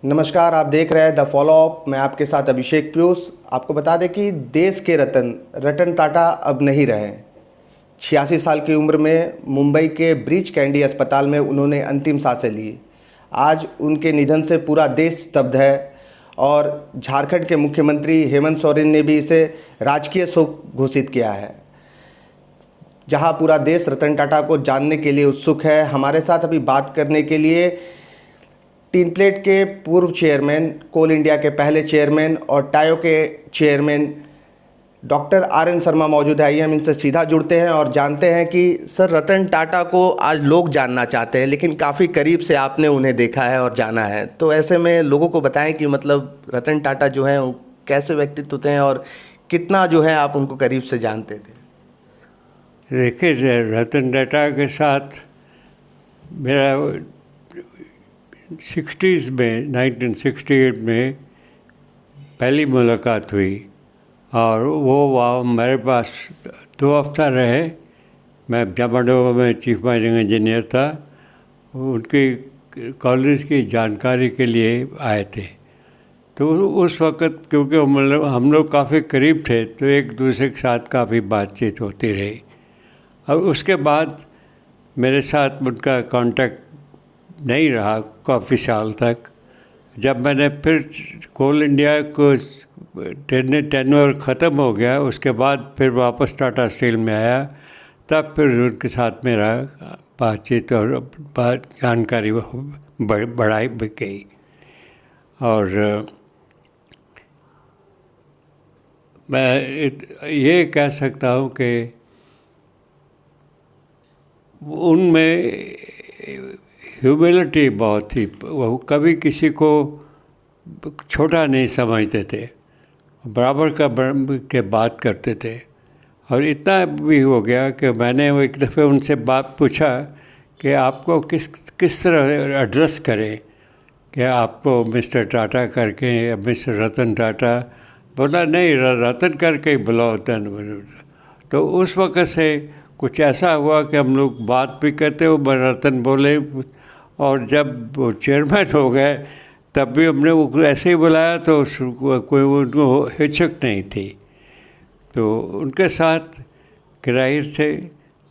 नमस्कार, आप देख रहे हैं द फॉलो अप। मैं आपके साथ अभिषेक पीयूष। आपको बता दें कि देश के रतन टाटा अब नहीं रहे। 86 साल की उम्र में मुंबई के ब्रीच कैंडी अस्पताल में उन्होंने अंतिम सांसें ली। आज उनके निधन से पूरा देश स्तब्ध है और झारखंड के मुख्यमंत्री हेमंत सोरेन ने भी इसे राजकीय शोक घोषित किया है। जहां पूरा देश रतन टाटा को जानने के लिए उत्सुक है, हमारे साथ अभी बात करने के लिए तीन प्लेट के पूर्व चेयरमैन, कोल इंडिया के पहले चेयरमैन और टायो के चेयरमैन डॉक्टर RN शर्मा मौजूद है। आइए हम इनसे सीधा जुड़ते हैं और जानते हैं कि सर, रतन टाटा को आज लोग जानना चाहते हैं, लेकिन काफ़ी करीब से आपने उन्हें देखा है और जाना है, तो ऐसे में लोगों को बताएं कि मतलब रतन टाटा जो हैं वो कैसे व्यक्तित्व थे और कितना जो है आप उनको करीब से जानते थे। देखिए, रतन टाटा के साथ मेरा 60s में 1968 में पहली मुलाकात हुई और वो वहाँ मेरे पास 2 हफ्ता रहे। मैं जामाडोवा में चीफ माइनिंग इंजीनियर था। उनकी कॉलेज की जानकारी के लिए आए थे। तो उस वक़्त क्योंकि हम लोग काफ़ी करीब थे, तो एक दूसरे के साथ काफ़ी बातचीत होती रही। अब उसके बाद मेरे साथ उनका कांटेक्ट नहीं रहा काफ़ी साल तक। जब मैंने फिर कोल इंडिया को टेन्योर ख़त्म हो गया, उसके बाद फिर वापस टाटा स्टील में आया, तब फिर उनके साथ मेरा बातचीत और जानकारी बढ़ाई गई। और मैं ये कह सकता हूँ कि उनमें ह्यूमिलिटी बहुत थी। वो कभी किसी को छोटा नहीं समझते थे, बराबर के बात करते थे। और इतना भी हो गया कि मैंने वो एक दफ़े उनसे बात पूछा कि आपको किस तरह एड्रेस करें, कि आपको मिस्टर टाटा करके या मिस्टर रतन टाटा। बोला नहीं, रतन करके ही बुलाओ। तो उस वक़्त से कुछ ऐसा हुआ कि हम लोग बात भी करते हो, रतन बोले। और जब वो चेयरमैन हो गए तब भी हमने वो ऐसे ही बुलाया, तो कोई उनको हिचक नहीं थी। तो उनके साथ किराए थे,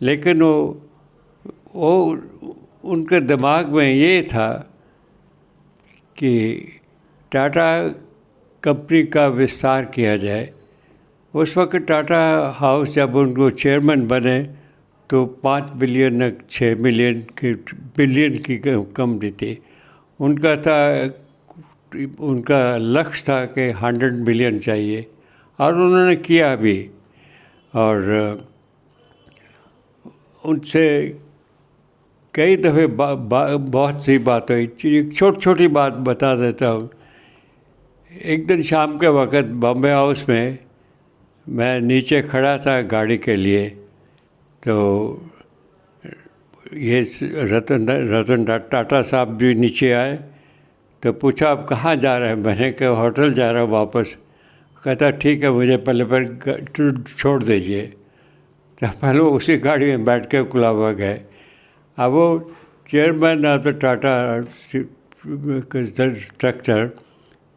लेकिन वो उनके दिमाग में ये था कि टाटा कंपनी का विस्तार किया जाए। उस वक्त टाटा हाउस जब उनको चेयरमैन बने तो 5 बिलियन 6 बिलियन की कंपनी थी। उनका लक्ष्य था कि 100 बिलियन चाहिए, और उन्होंने किया भी। और उनसे कई दफ़े बहुत सी बात हुई। छोटी बात बता देता हूँ। एक दिन शाम के वक़्त बॉम्बे हाउस में मैं नीचे खड़ा था गाड़ी के लिए, तो ये रतन टाटा साहब भी नीचे आए। तो पूछा आप कहाँ जा रहे हैं? मैंने कहा होटल जा रहा हूँ वापस। कहता ठीक है, मुझे पहले पर छोड़ दीजिए। तो पहले उसी गाड़ी में बैठ के कोलाबा गए। अब वो chairman of the Tata structure,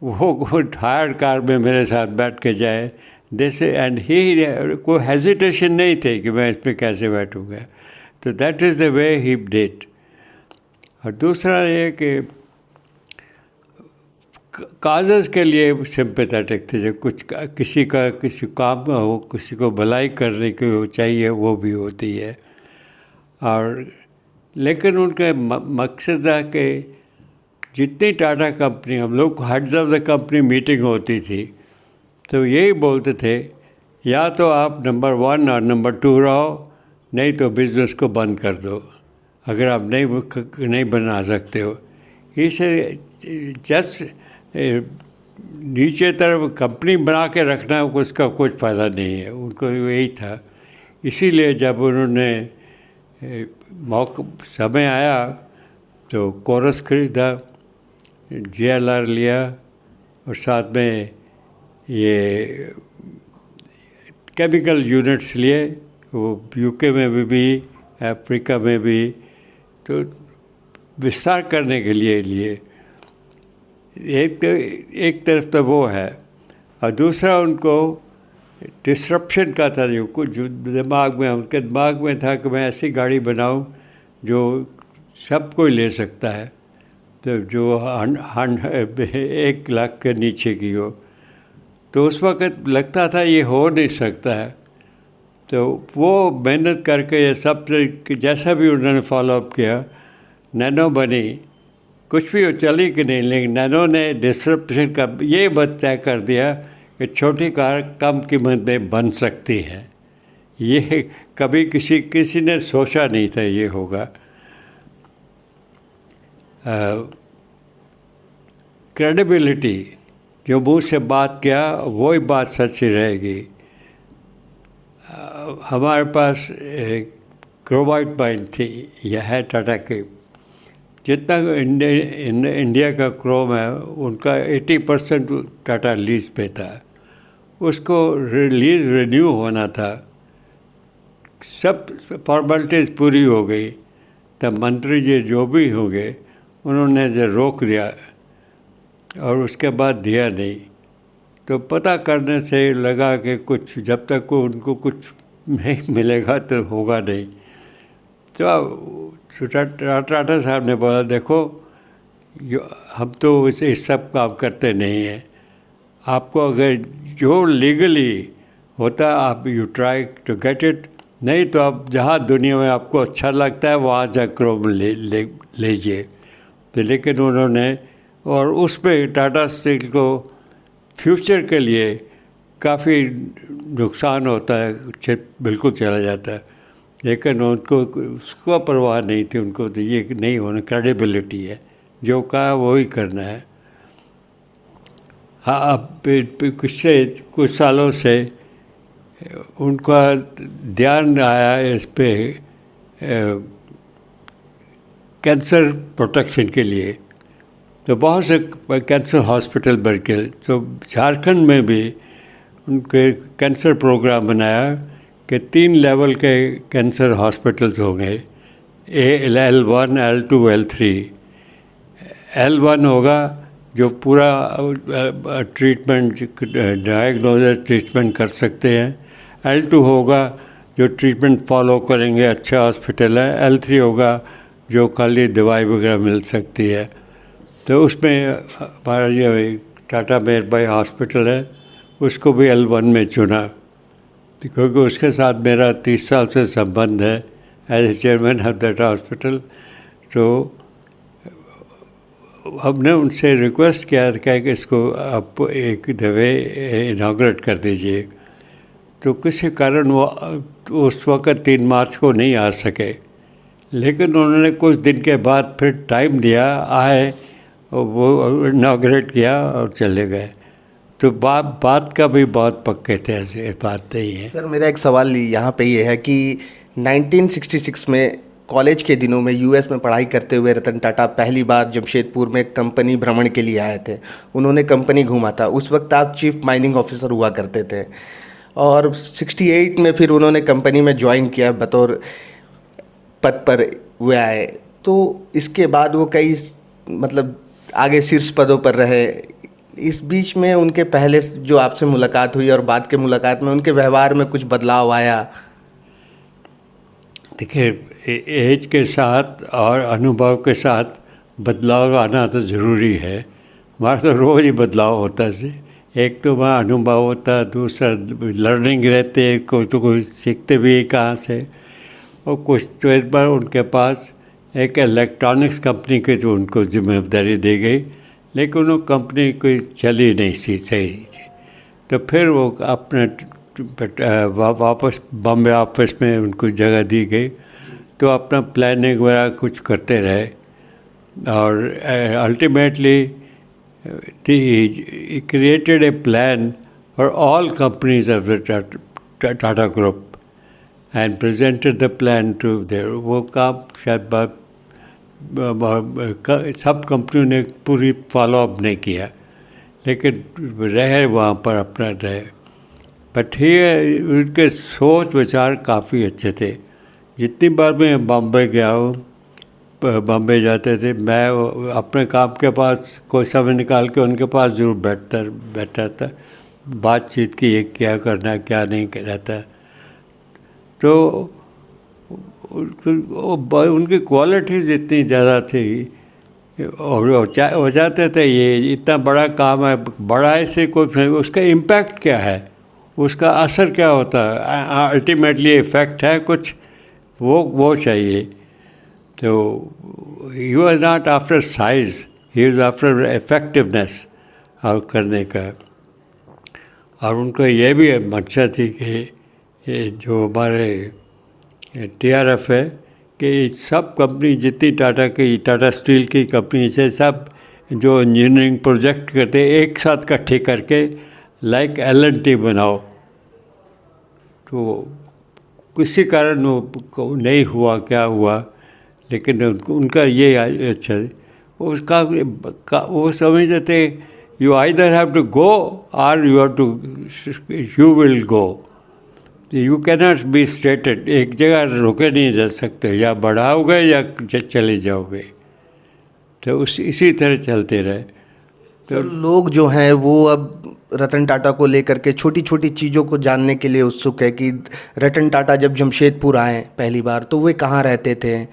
वो हायर्ड कार में मेरे साथ बैठ के जाए। जैसे एंड ही कोई हेजिटेशन नहीं थे कि मैं इस पर कैसे बैठूँगा। तो that is the way he did. और दूसरा ये कि काजेज़ के लिए सिंपैथेटिक थे। जो कुछ किसी काम में हो, किसी को भलाई करने की हो चाहिए, वो भी होती है। और लेकिन उनका मकसद था कि जितनी टाटा कंपनी, हम लोग heads of the company meeting होती थी, तो यही बोलते थे या तो आप नंबर 1 और नंबर 2 रहो, नहीं तो बिज़नेस को बंद कर दो, अगर आप नहीं बना सकते हो। इसे जस्ट नीचे तरफ कंपनी बना के रखना, उसका कुछ फ़ायदा नहीं है। उनको यही था। इसीलिए जब उन्होंने समय आया तो कोरस खरीदा, JLR लिया, और साथ में ये केमिकल यूनिट्स लिए, वो UK में भी अफ्रीका में भी, तो विस्तार करने के लिए लिए। एक तरफ तो वो है, और दूसरा उनको डिस्रप्शन का था, जो कुछ उनके दिमाग में था कि मैं ऐसी गाड़ी बनाऊं जो सब कोई ले सकता है, तो जो 1 लाख के नीचे की हो। तो उस वक़्त लगता था ये हो नहीं सकता है। तो वो मेहनत करके ये सब जैसा भी उन्होंने फॉलोअप किया, नैनो बनी। कुछ भी हो चली कि नहीं, लेकिन नैनो ने डिस्रप्शन का ये बात तय कर दिया कि छोटी कार कम कीमत में बन सकती है। ये कभी किसी ने सोचा नहीं था ये होगा। क्रेडिबिलिटी, जो मुँह से बात किया वही बात सच्ची रहेगी। हमारे पास एक क्रोमाइट माइन थी, यह है टाटा की। जितना इंडिया का क्रोम है उनका 80% टाटा लीज पे था। उसको लीज रिन्यू होना था, सब फॉर्मेलिटीज़ पूरी हो गई, तब मंत्री जी जो भी होंगे उन्होंने जो रोक दिया और उसके बाद दिया नहीं। तो पता करने से लगा कि कुछ जब तक उनको कुछ नहीं मिलेगा तो होगा नहीं। तो टाटा साहब ने बोला, देखो हम तो इस सब काम करते नहीं हैं, आपको अगर जो लीगली होता है आप you try to get it, नहीं तो आप जहाँ दुनिया में आपको अच्छा लगता है वहाँ जा क्रोम लीजिए। तो लेकिन उन्होंने, और उस पर टाटा स्टील को फ्यूचर के लिए काफ़ी नुकसान होता है, बिल्कुल चला जाता है, लेकिन उनको उसको परवाह नहीं थी। उनको तो ये नहीं होना, क्रेडिबिलिटी है, जो कहा वही करना है। हाँ, अब कुछ सालों से उनका ध्यान आया इस पे कैंसर प्रोटेक्शन के लिए। तो बहुत से कैंसर हॉस्पिटल बन गए। तो झारखंड में भी उनके कैंसर प्रोग्राम बनाया कि 3 लेवल के कैंसर हॉस्पिटल्स होंगे, L1, L2, L3। L1 होगा जो पूरा ट्रीटमेंट, डायग्नोसिस ट्रीटमेंट कर सकते हैं। L2 होगा जो ट्रीटमेंट फॉलो करेंगे, अच्छा हॉस्पिटल है। L3 होगा जो खाली दवाई वगैरह मिल सकती है। तो उसमें हमारा ये टाटा मेयर भाई हॉस्पिटल है, उसको भी L1 में चुना, क्योंकि उसके साथ मेरा 30 साल से संबंध है as chairman of that hospital. तो हमने उनसे रिक्वेस्ट किया था कि इसको आप एक दफ़े इनाग्रेट कर दीजिए। तो किसी कारण वो उस वक़्त 3 मार्च को नहीं आ सके, लेकिन उन्होंने कुछ दिन के बाद फिर टाइम दिया, आए और वो इनाग्रेट किया और चले गए। तो बात का भी बहुत पक्के थे, ऐसे बात नहीं है। सर मेरा एक सवाल यहाँ पे ये है कि 1966 में कॉलेज के दिनों में यूएस में पढ़ाई करते हुए रतन टाटा पहली बार जमशेदपुर में कंपनी भ्रमण के लिए आए थे। उन्होंने कंपनी घूमा था, उस वक्त आप चीफ माइनिंग ऑफिसर हुआ करते थे, और 68 में फिर उन्होंने कंपनी में ज्वाइन किया, बतौर पद पर हुए आए। तो इसके बाद वो कई मतलब आगे शीर्ष पदों पर रहे। इस बीच में उनके पहले जो आपसे मुलाकात हुई और बाद के मुलाकात में उनके व्यवहार में कुछ बदलाव आया? देखिए, एज के साथ और अनुभव के साथ बदलाव आना तो ज़रूरी है। हमारा तो रोज़ ही बदलाव होता है। एक तो वहाँ अनुभव होता है, दूसरा लर्निंग रहते हैं, कुछ तो कुछ सीखते भी कहाँ से। और कुछ तो एक बार उनके पास एक इलेक्ट्रॉनिक्स कंपनी की जो उनको जिम्मेदारी दी गई, लेकिन वो कंपनी कोई चली नहीं सही। तो फिर वो अपने वापस बॉम्बे ऑफिस में उनको जगह दी गई, तो अपना प्लानिंग वगैरह कुछ करते रहे। और ultimately he created a plan for all companies of the Tata Group and presented the plan to their, वो काम शायद सब कंपनियों ने पूरी फॉलोअप नहीं किया, लेकिन रहे वहाँ पर अपना रहे। बट ये उनके सोच विचार काफ़ी अच्छे थे। जितनी बार मैं बॉम्बे गया हूँ, बॉम्बे जाते थे, मैं अपने काम के पास कोई समय निकाल के उनके पास ज़रूर बैठता था, बातचीत की ये क्या करना क्या नहीं रहता। तो उनकी क्वालिटीज़ इतनी ज़्यादा थी और हो जाते थे ये इतना बड़ा काम है, बड़ाई से कोई उसका इम्पैक्ट क्या है, उसका असर क्या होता है, अल्टीमेटली इफ़ेक्ट है कुछ, वो चाहिए। तो he was not after size, he was after effectiveness और करने का। और उनको ये भी मकसद थी कि ये जो हमारे TRF है कि सब कंपनी जितनी टाटा स्टील की कंपनी से सब जो इंजीनियरिंग प्रोजेक्ट करते एक साथ इकट्ठे करके लाइक L&T बनाओ। तो किसी कारण वो नहीं हुआ, क्या हुआ, लेकिन उनका ये अच्छा उसका वो समझते थे you either have to go और you will go, you cannot be stated, एक जगह रुके नहीं जा सकते, या बढ़ाओगे या चले जाओगे। तो इसी तरह चलते रहे। तो लोग जो हैं वो अब रतन टाटा को लेकर के छोटी छोटी चीज़ों को जानने के लिए उत्सुक है कि रतन टाटा जब जमशेदपुर आए पहली बार तो वे कहाँ रहते थे,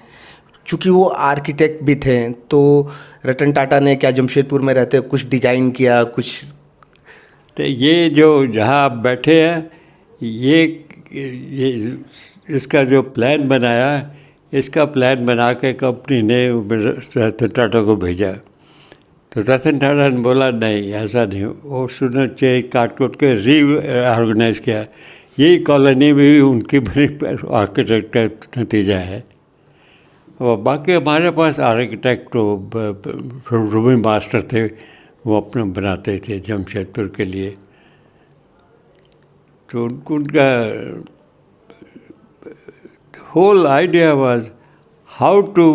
चूँकि वो आर्किटेक्ट भी थे। तो रतन टाटा ने क्या जमशेदपुर में रहते कुछ डिजाइन किया कुछ? तो ये जो जहाँ आप बैठे हैं ये इसका जो प्लान बनाया, इसका प्लान बना के कंपनी ने रतन टाटा को भेजा। तो रतन टाटा ने बोला नहीं ऐसा नहीं, वो सुनो चाहिए काट के रीऑर्गेनाइज किया। यही कॉलोनी भी उनकी बड़ी आर्किटेक्ट का नतीजा है। और बाकी हमारे पास आर्किटेक्ट रूबी मास्टर थे, वो अपने बनाते थे जमशेदपुर के लिए। तो उनका whole idea was how to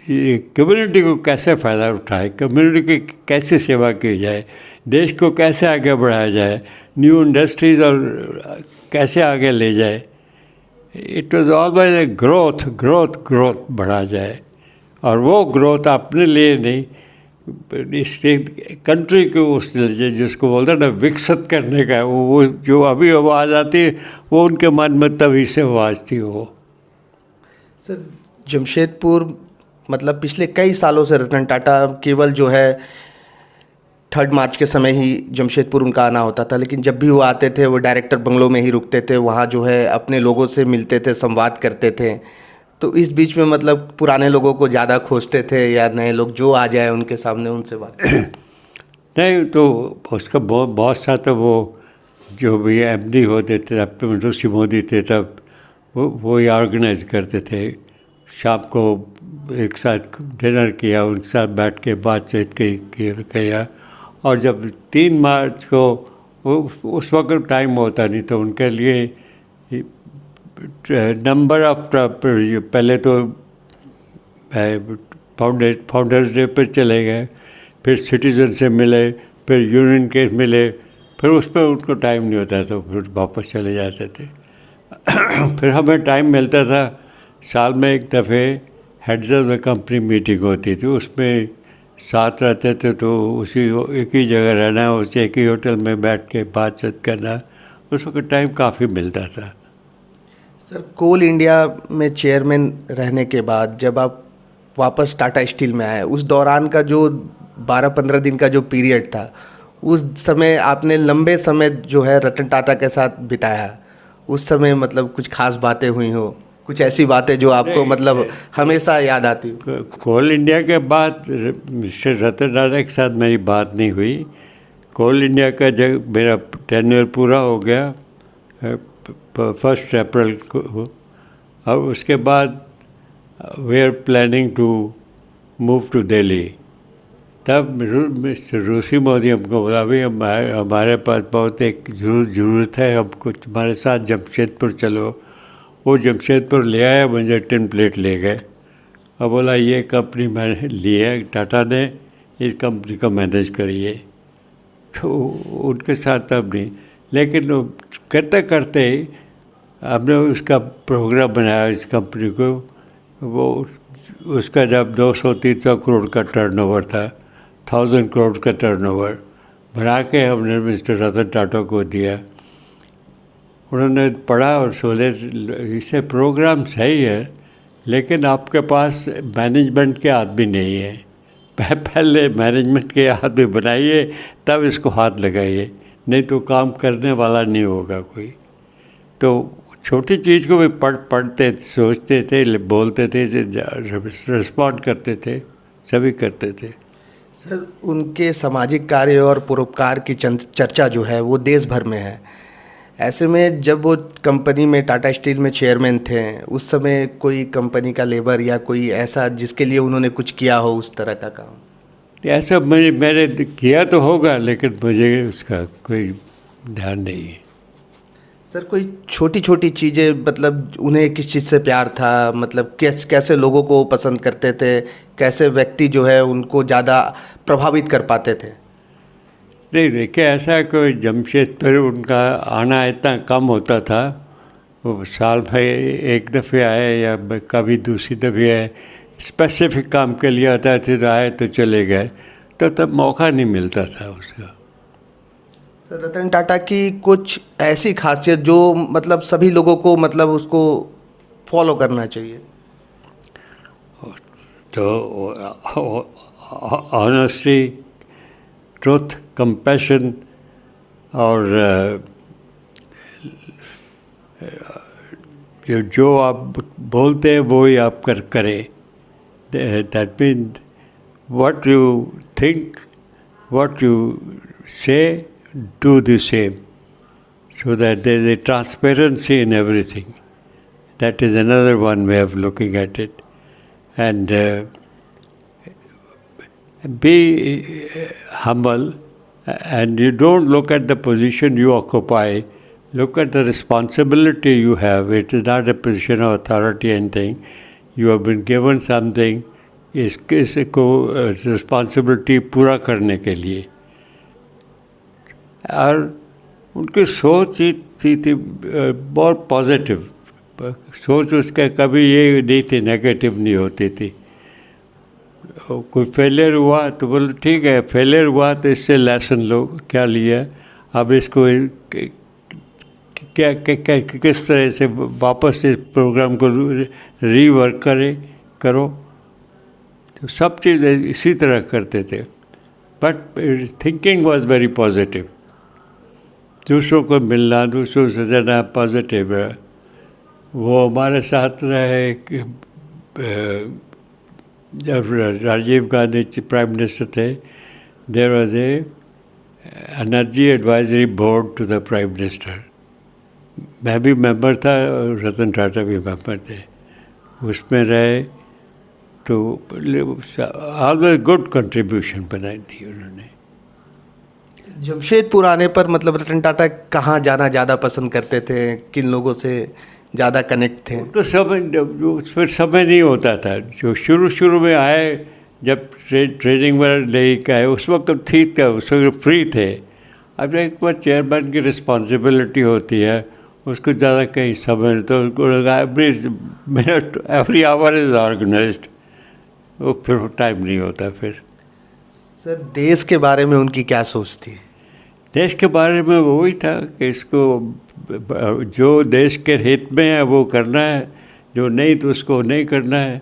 community को कैसे फ़ायदा उठाए, कम्युनिटी की कैसे सेवा की जाए, देश को कैसे आगे बढ़ाया जाए, न्यू इंडस्ट्रीज और कैसे आगे ले जाए। It was always a growth बढ़ा जाए। और वो ग्रोथ अपने लिए नहीं, इस कंट्री को उस जिसको बोलते हैं ना विकसित करने का, वो जो अभी आवाज़ आती है वो उनके मन में तभी से आवाज़ थी। वो सर जमशेदपुर मतलब पिछले कई सालों से रतन टाटा केवल जो है 3 मार्च के समय ही जमशेदपुर उनका आना होता था, लेकिन जब भी वो आते थे वो डायरेक्टर बंगलो में ही रुकते थे, वहाँ जो है अपने लोगों से मिलते थे, संवाद करते थे। तो इस बीच में मतलब पुराने लोगों को ज़्यादा खोजते थे या नए लोग जो आ जाए उनके सामने उनसे बात? नहीं, तो उसका बहुत सा तो वो जो भी MD होते थे, अब तो ऋषि मोदी थे, तब वो ही ऑर्गेनाइज करते थे। शाम को एक साथ डिनर किया, उनके साथ बैठ के बातचीत किया। और जब 3 मार्च को उस वक्त टाइम होता नहीं, तो उनके लिए नंबर ऑफ पहले तो फाउंडर्स डे पर चले गए, फिर सिटीज़न से मिले, फिर यूनियन के मिले, फिर उस पर उनको टाइम नहीं होता तो फिर वापस चले जाते थे। फिर हमें टाइम मिलता था, साल में एक दफ़े heads of the company meeting होती थी, उसमें साथ रहते थे। तो उसी एक ही जगह रहना, उसी एक ही होटल में बैठ के बातचीत करना, उस वक्त टाइम काफ़ी मिलता था। सर कोल इंडिया में चेयरमैन रहने के बाद जब आप वापस टाटा स्टील में आए, उस दौरान का जो 12-15 दिन का जो पीरियड था, उस समय आपने लंबे समय जो है रतन टाटा के साथ बिताया। उस समय मतलब कुछ खास बातें हुई हो, कुछ ऐसी बातें जो आपको मतलब हमेशा याद आती हो? कोल इंडिया के बाद मिस्टर रतन टाटा के साथ मेरी बात नहीं हुई। कोल इंडिया का जब मेरा टेन्योर पूरा हो गया 1 अप्रैल को, और उसके बाद we are planning to move to Delhi. तब मिस्टर ऋषि मोदी हमको बोला भाई हमारे पास बहुत एक ज़रूरत है, हमको तुम्हारे साथ जमशेदपुर चलो। वो जमशेदपुर ले आया, मुझे टिन प्लेट ले गए और बोला ये कंपनी मैंने ली है टाटा ने, इस कंपनी को मैनेज करिए। तो उनके साथ तब नहीं, लेकिन करते करते हमने उसका प्रोग्राम बनाया इस कंपनी को। वो उसका जब 200-300 करोड़ का टर्नओवर था, 1000 करोड़ का टर्नओवर बना के हमने मिस्टर रतन टाटा को दिया। उन्होंने पढ़ा और बोले इसे प्रोग्राम सही है, लेकिन आपके पास मैनेजमेंट के आदमी नहीं है, पहले मैनेजमेंट के आदमी बनाइए तब इसको हाथ लगाइए, नहीं तो काम करने वाला नहीं होगा कोई। तो छोटी चीज़ को भी पढ़ते सोचते थे, बोलते थे, रिस्पॉन्ड करते थे, सभी करते थे। सर, उनके सामाजिक कार्य और परोपकार की चर्चा जो है वो देश भर में है। ऐसे में जब वो कंपनी में टाटा स्टील में चेयरमैन थे, उस समय कोई कंपनी का लेबर या कोई ऐसा जिसके लिए उन्होंने कुछ किया हो उस तरह का काम? ऐसा मैंने किया तो होगा, लेकिन मुझे उसका कोई ध्यान नहीं है। सर, कोई छोटी छोटी चीज़ें, मतलब उन्हें किस चीज़ से प्यार था, मतलब कैसे लोगों को पसंद करते थे, कैसे व्यक्ति जो है उनको ज़्यादा प्रभावित कर पाते थे? नहीं, देखिए ऐसा कोई जमशेदपुर उनका आना इतना कम होता था, वो साल में एक दफ़े आए या कभी दूसरी दफ़े आए, स्पेसिफिक काम के लिए आता थे तो आए तो चले गए, तो तब मौका नहीं मिलता था उसका। सर, रतन टाटा की कुछ ऐसी खासियत जो मतलब सभी लोगों को मतलब उसको फॉलो करना चाहिए? तो ऑनेस्टी, ट्रुथ, कंपैशन और जो आप बोलते हैं वो ही आप करें। That mean what you think, what you से, do the same, so that there is a transparency in everything. That is another one way of looking at it. And be humble, and you don't look at the position you occupy, look at the responsibility you have. It is not a position of authority or anything. You have been given something, इसको responsibility पूरा करने के लिए। और उनकी सोच ही थी बहुत पॉजिटिव सोच, उसका कभी ये नहीं थी, नेगेटिव नहीं होती थी। कोई फेलियर हुआ तो बोलो ठीक है, फेलियर हुआ तो इससे लेसन लो, क्या लिया, अब इसको क्या किस तरह से वापस इस प्रोग्राम को रीवर्क करो। तो सब चीज़ इसी तरह करते थे, but thinking was very positive. दूसरों को मिलना, दूसरों से ज़्यादा पॉजिटिव है। वो हमारे साथ रहे कि जब राजीव गांधी प्राइम मिनिस्टर थे, there was a energy advisory board to the prime minister. मैं भी मेंबर था और रतन टाटा भी मेंबर थे, उसमें रहे। तो ऑलवेज गुड कंट्रीब्यूशन बनाई थी उन्होंने। जमशेदपुर आने पर मतलब रतन टाटा कहाँ जाना ज़्यादा पसंद करते थे, किन लोगों से ज़्यादा कनेक्ट थे? तो फिर समय नहीं होता था। जो शुरू में आए, जब ट्रेनिंग वगैरह लेके आए, उस वक्त ठीक था, उस वक्त फ्री थे। अब एक बार चेयरमैन की रिस्पॉन्सिबिलिटी होती है, उसको ज़्यादा कहीं समय तो एवरी आवर इज़ ऑर्गेनाइज्ड, वो फिर टाइम नहीं होता। फिर सर, देश के बारे में उनकी क्या सोच थी? देश के बारे में वही था कि इसको जो देश के हित में है वो करना है, जो नहीं तो उसको नहीं करना है,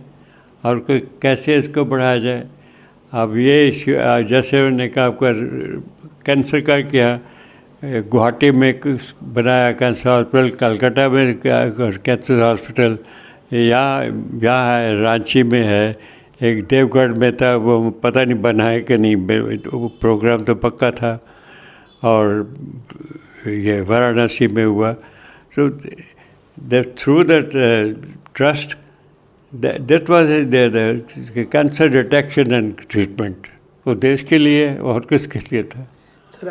और कैसे इसको बढ़ाया जाए। अब ये जैसे उन्होंने कहा आपका कैंसर का किया, गुवाहाटी में बनाया कैंसर हॉस्पिटल, कलकत्ता में कैंसर हॉस्पिटल, यहाँ है, रांची में है, एक देवगढ़ में था, वो पता नहीं बना है कि नहीं, वो प्रोग्राम तो पक्का था। और ये वाराणसी में हुआ। So through that trust, that was the cancer detection and treatment, वो देश के लिए और किसके लिए था। सर,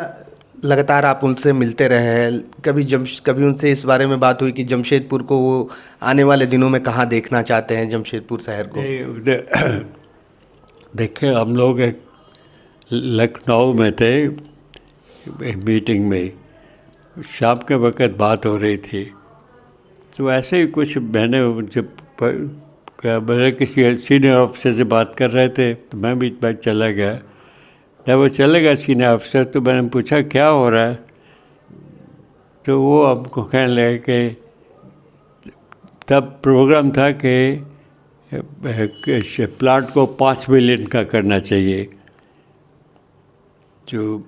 लगातार आप उनसे मिलते रहे हैं, कभी उनसे इस बारे में बात हुई कि जमशेदपुर को वो आने वाले दिनों में कहाँ देखना चाहते हैं, जमशेदपुर शहर को? देखिए, हम लोग एक लखनऊ में थे, मीटिंग में, शाम के वक़्त बात हो रही थी, तो ऐसे ही कुछ मैंने उनसे मेरे किसी सीनियर ऑफिसर से बात कर रहे थे, तो मैं बीच में चला गया। जब वो चले गया सीनियर ऑफिसर, तो मैंने पूछा क्या हो रहा है, तो वो हमको कहने लगे कि तब प्रोग्राम था कि प्लांट को 5 मिलियन का करना चाहिए। जो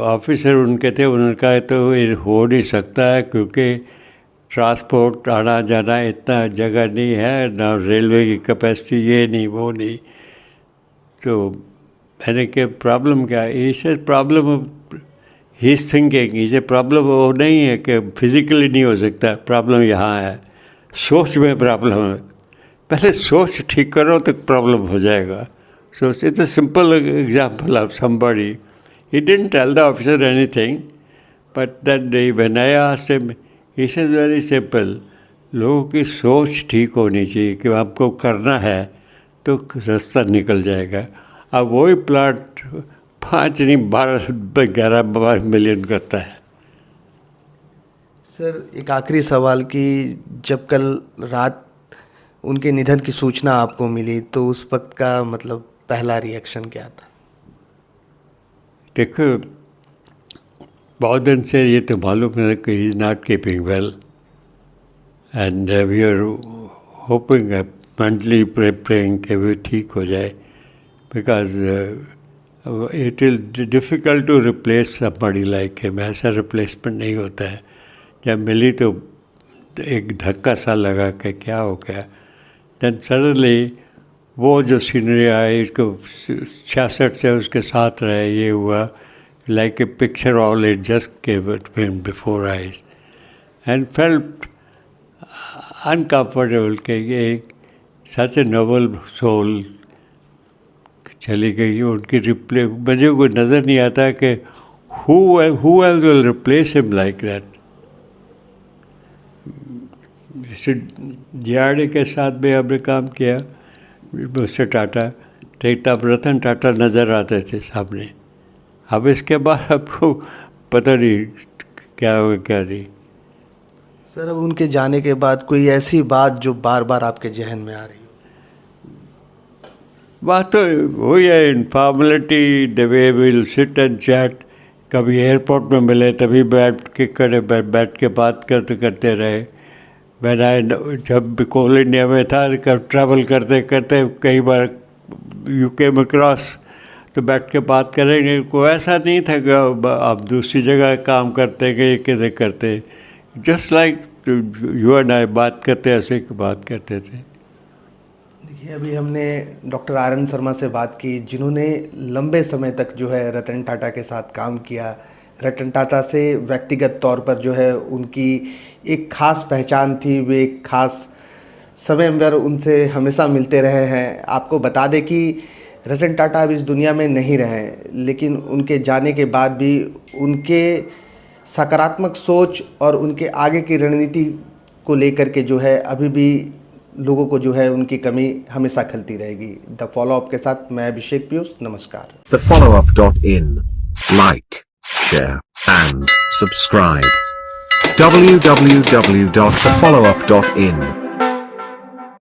ऑफिसर उनके थे, उन्होंने कहा तो ये हो नहीं सकता है, क्योंकि ट्रांसपोर्ट आना जाना इतना जगह नहीं है, ना रेलवे की कैपेसिटी, ये नहीं वो नहीं। तो मैंने कहा प्रॉब्लम क्या है? इसे प्रॉब्लम ही इज़ थिंकिंग, इसे प्रॉब्लम वो नहीं है कि फिज़िकली नहीं हो सकता, प्रॉब्लम यहाँ है, सोच में प्रॉब्लम है। पहले सोच ठीक करो तो प्रॉब्लम हो जाएगा। So it's a simple example of somebody. He didn't tell the officer anything, but that day when I asked him, he says very simple, लोगों की सोच ठीक होनी चाहिए कि आपको करना है तो रास्ता निकल जाएगा। अब वही प्लाट 5 नहीं 12 मिलियन करता है। सर एक आखिरी सवाल कि जब कल रात उनके निधन की सूचना आपको मिली तो उस वक्त का मतलब पहला रिएक्शन क्या था? देखो, बहुत दिन से ये तो मालूम है कि he is not keeping well, and we are hoping, monthly praying कि वो ठीक हो जाए, because it is difficult to replace somebody like him. ऐसा रिप्लेसमेंट नहीं होता है। जब मिली तो एक धक्का सा लगा कि क्या हो गया। देन सडनली वो जो सीनरी आई, इसको 66 से उसके साथ रहे, ये हुआ like a picture, all it just came before eyes and felt uncomfortable कि ये सच ए नोबल सोल चली गई। उनकी रिप्ले मुझे कोई नज़र नहीं आता कि who else will replace him like that. जैसे DRDA के साथ भी हमने काम किया, उससे टाटा, तब रतन टाटा नज़र आते थे सामने। अब इसके बाद आपको पता नहीं क्या हो क्या नहीं। सर अब उनके जाने के बाद कोई ऐसी बात जो बार बार आपके जहन में आ रही हो? बात तो वही है, informality, the way will sit and chat. कभी एयरपोर्ट में मिले तभी बैठ के बात करते रहे। जब कोल इंडिया में था, कब ट्रैवल करते करते कई बार UK में क्रॉस, तो बैठ के बात करेंगे। कोई ऐसा नहीं था कि आप दूसरी जगह काम करते कि कैसे करते, just like you and I बात करते, ऐसे बात करते थे। देखिए अभी हमने डॉक्टर RN शर्मा से बात की, जिन्होंने लंबे समय तक जो है रतन टाटा के साथ काम किया। रतन टाटा से व्यक्तिगत तौर पर जो है उनकी एक ख़ास पहचान थी, वे एक ख़ास समय पर उनसे हमेशा मिलते रहे हैं। आपको बता दें कि रतन टाटा अब इस दुनिया में नहीं रहे, लेकिन उनके जाने के बाद भी उनके सकारात्मक सोच और उनके आगे की रणनीति को लेकर के जो है अभी भी लोगों को जो है उनकी कमी हमेशा खलती रहेगी। द फॉलोअप के साथ मैं अभिषेक पीयूष, नमस्कार। thefollowup.in, like, share and subscribe. www.thefollowup.in